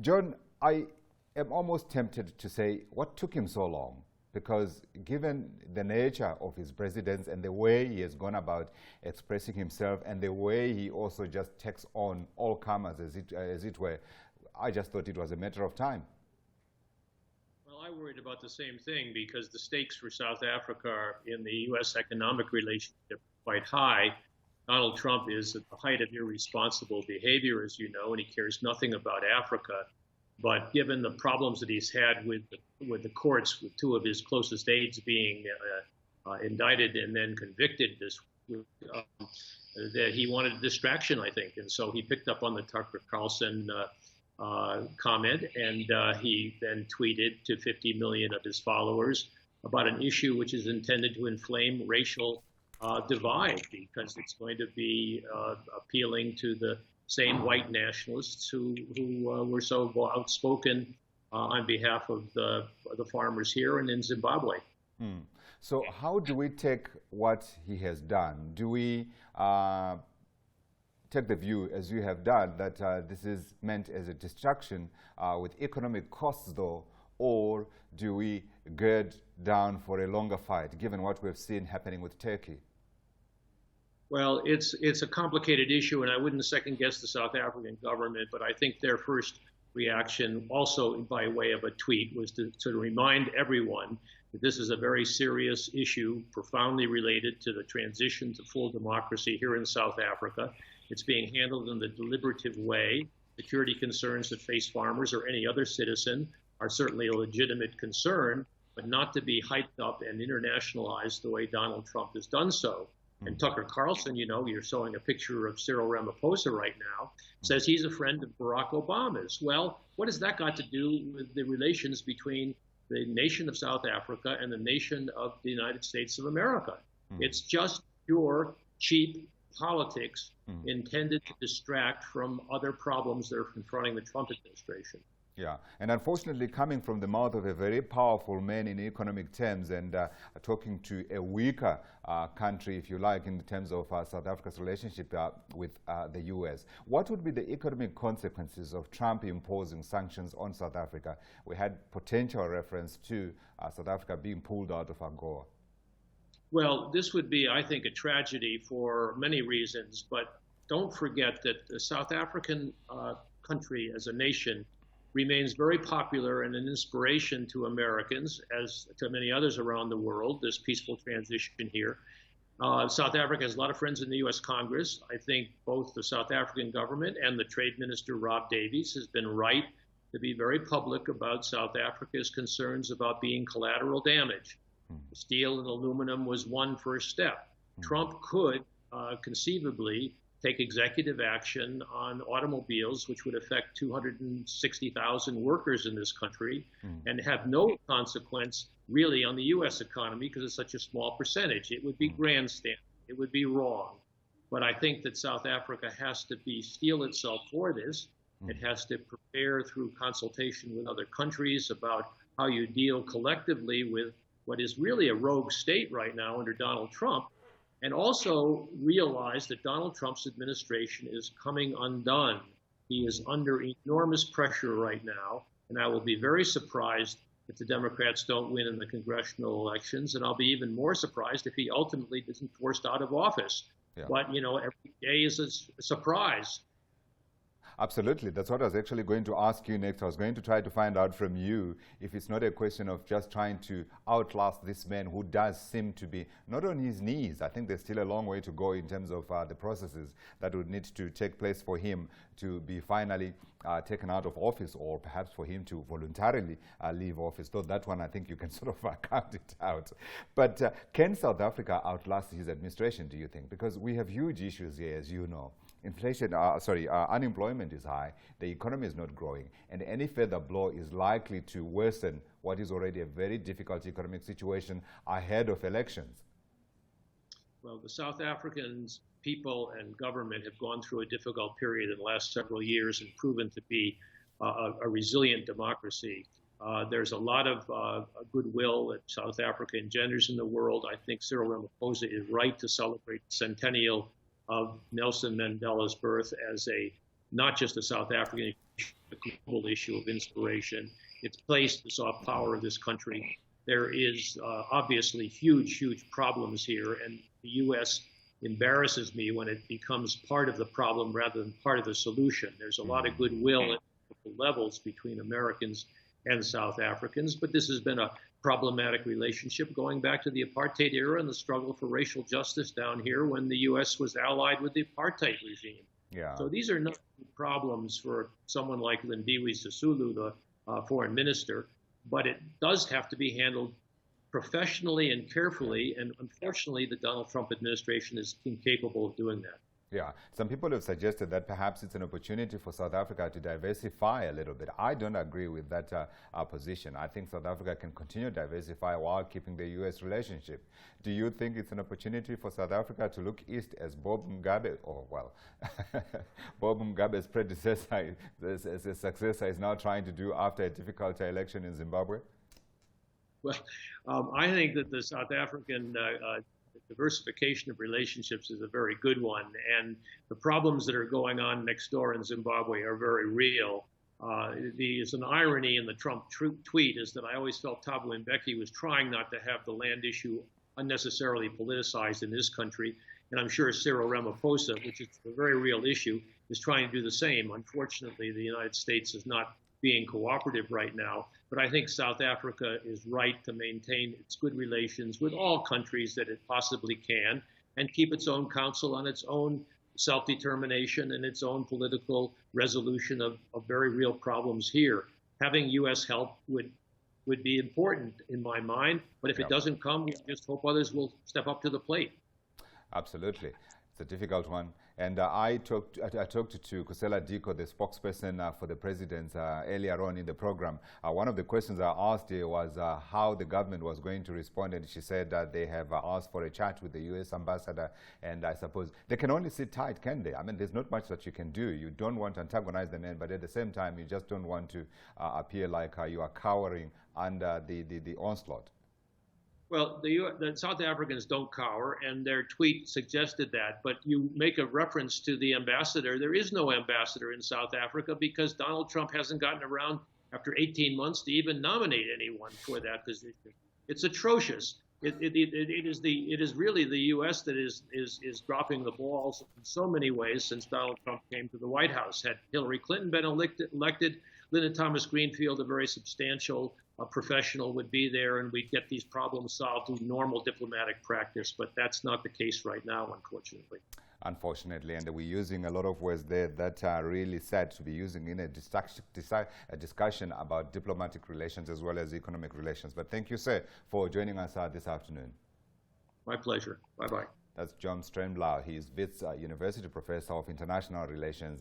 John, I am almost tempted to say, what took him so long? Because given the nature of his presidents and the way he has gone about expressing himself and the way he also just takes on all comers, as it were, I just thought it was a matter of time. Well, I worried about the same thing because the stakes for South Africa in the U.S. economic relationship are quite high. Donald Trump is at the height of irresponsible behavior, as you know, and he cares nothing about Africa. But given the problems that he's had with the courts, with two of his closest aides being indicted and then convicted this week, that he wanted a distraction, I think. And so he picked up on the Tucker Carlson comment, and he then tweeted to 50 million of his followers about an issue which is intended to inflame racial divide, because it's going to be appealing to the same white nationalists who were so outspoken on behalf of the farmers here and in Zimbabwe. So how do we take what he has done? Do we take the view, as you have done, that this is meant as a distraction with economic costs, though, or do we gird down for a longer fight, given what we've seen happening with Turkey? Well, it's a complicated issue, and I wouldn't second guess the South African government, but I think their first reaction, also by way of a tweet, was to sort of remind everyone that this is a very serious issue, profoundly related to the transition to full democracy here in South Africa. It's being handled in the deliberative way. Security concerns that face farmers or any other citizen are certainly a legitimate concern, but not to be hyped up and internationalized the way Donald Trump has done so. And Tucker Carlson, you know, you're showing a picture of Cyril Ramaphosa right now, says he's a friend of Barack Obama's. Well, what has that got to do with the relations between the nation of South Africa and the nation of the United States of America? It's just pure, cheap politics intended to distract from other problems that are confronting the Trump administration. Yeah, and unfortunately coming from the mouth of a very powerful man in economic terms and talking to a weaker country, if you like, in terms of South Africa's relationship with the U.S. What would be the economic consequences of Trump imposing sanctions on South Africa? We had potential reference to South Africa being pulled out of AGOA. Well, this would be, I think, a tragedy for many reasons, but don't forget that the South African country as a nation remains very popular and an inspiration to Americans, as to many others around the world, this peaceful transition here. South Africa has a lot of friends in the U.S. Congress. I think both the South African government and the Trade Minister, Rob Davies, has been right to be very public about South Africa's concerns about being collateral damage. Steel and aluminum was one first step. Trump could conceivably take executive action on automobiles, which would affect 260,000 workers in this country, and have no consequence really on the U.S. economy because it's such a small percentage. It would be grandstanding. It would be wrong. But I think that South Africa has to steel itself for this. It has to prepare through consultation with other countries about how you deal collectively with what is really a rogue state right now under Donald Trump, and also realize that Donald Trump's administration is coming undone. He is under enormous pressure right now, and I will be very surprised if the Democrats don't win in the congressional elections, and I'll be even more surprised if he ultimately isn't forced out of office. Yeah. But, you know, every day is a surprise. Absolutely. That's what I was actually going to ask you next. I was going to try to find out from you if it's not a question of just trying to outlast this man who does seem to be not on his knees. I think there's still a long way to go in terms of the processes that would need to take place for him to be finally taken out of office, or perhaps for him to voluntarily leave office. Though that one, I think you can sort of count it out. But can South Africa outlast his administration, do you think? Because we have huge issues here, as you know. Inflation, unemployment is high, the economy is not growing, and any further blow is likely to worsen what is already a very difficult economic situation ahead of elections. Well, the South Africans, people and government have gone through a difficult period in the last several years and proven to be a resilient democracy. There's a lot of goodwill that South Africa engenders in the world. I think Cyril Ramaphosa is right to celebrate the centennial of Nelson Mandela's birth as not just a South African a global issue of inspiration. It's placed the soft power of this country. There is obviously huge problems here, and the U.S. embarrasses me when it becomes part of the problem rather than part of the solution. There's a lot of goodwill at multiple levels between Americans and South Africans, but this has been a problematic relationship going back to the apartheid era and the struggle for racial justice down here when the U.S. was allied with the apartheid regime. Yeah. So these are not problems for someone like Lindiwe Sisulu, the foreign minister, but it does have to be handled professionally and carefully, and unfortunately the Donald Trump administration is incapable of doing that. Yeah, some people have suggested that perhaps it's an opportunity for South Africa to diversify a little bit. I don't agree with that position. I think South Africa can continue to diversify while keeping the U.S. relationship. Do you think it's an opportunity for South Africa to look east as Bob Mugabe, or well, Bob Mugabe's predecessor, as a successor, is now trying to do after a difficult election in Zimbabwe? Well, I think that the South African diversification of relationships is a very good one, and the problems that are going on next door in Zimbabwe are very real. There's an irony in the Trump tweet is that I always felt Thabo Mbeki was trying not to have the land issue unnecessarily politicized in this country, and I'm sure Cyril Ramaphosa, which is a very real issue, is trying to do the same. Unfortunately, the United States is not being cooperative right now. But I think South Africa is right to maintain its good relations with all countries that it possibly can and keep its own counsel on its own self-determination and its own political resolution of very real problems here. Having U.S. help would be important in my mind, but if it doesn't come, we just hope others will step up to the plate. Absolutely. It's a difficult one. And I talked to Kusela Diko, the spokesperson for the president, earlier on in the program. One of the questions I asked her was how the government was going to respond, and she said that they have asked for a chat with the U.S. ambassador, and I suppose they can only sit tight, can they? I mean, there's not much that you can do. You don't want to antagonize the men, but at the same time, you just don't want to appear like you are cowering under the onslaught. Well, the South Africans don't cower, and their tweet suggested that. But you make a reference to the ambassador. There is no ambassador in South Africa because Donald Trump hasn't gotten around after 18 months to even nominate anyone for that position. It's atrocious. It is really the U.S. that is dropping the balls in so many ways since Donald Trump came to the White House. Had Hillary Clinton been elected, Linda Thomas Greenfield, a very substantial professional, would be there, and we'd get these problems solved through normal diplomatic practice. But that's not the case right now, unfortunately. Unfortunately, and we're using a lot of words there that are really sad to be using in a discussion about diplomatic relations as well as economic relations. But thank you, sir, for joining us this afternoon. My pleasure. Bye-bye. That's John Stremlau. He is Wits University Professor of International Relations